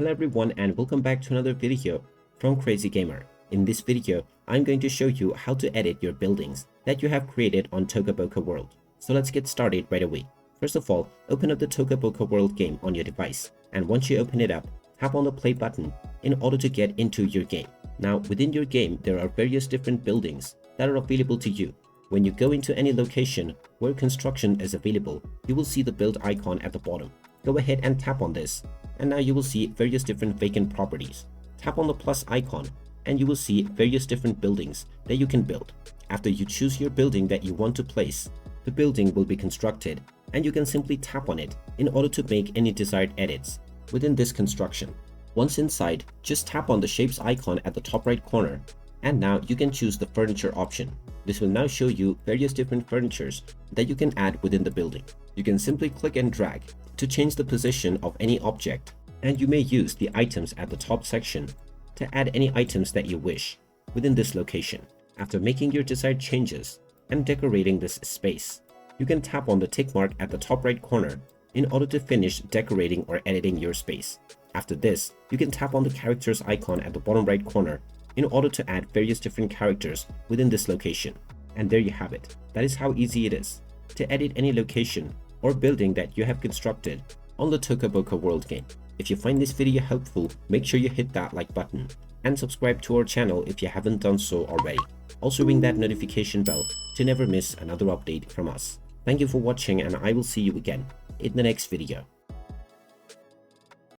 Hello everyone and welcome back to another video from Crazy Gamer. In this video, I'm going to show you how to edit your buildings that you have created on Toca Boca World. So let's get started right away. First of all, open up the Toca Boca World game on your device, and once you open it up, tap on the play button in order to get into your game. Now within your game, there are various different buildings that are available to you. When you go into any location where construction is available, you will see the build icon at the bottom. Go ahead and tap on this, and now you will see various different vacant properties. Tap on the plus icon and you will see various different buildings that you can build. After you choose your building that you want to place, the building will be constructed and you can simply tap on it in order to make any desired edits within this construction. Once inside, just tap on the shapes icon at the top right corner, and now you can choose the furniture option. This will now show you various different furnitures that you can add within the building. You can simply click and drag to change the position of any object, and you may use the items at the top section to add any items that you wish within this location. After making your desired changes and decorating this space, you can tap on the tick mark at the top right corner in order to finish decorating or editing your space. After this, you can tap on the characters icon at the bottom right corner in order to add various different characters within this location. And there you have it. That is how easy it is to edit any location or building that you have constructed on the Toca Boca World game. If you find this video helpful, make sure you hit that like button and subscribe to our channel if you haven't done so already. Also ring that notification bell to never miss another update from us. Thank you for watching, and I will see you again in the next video.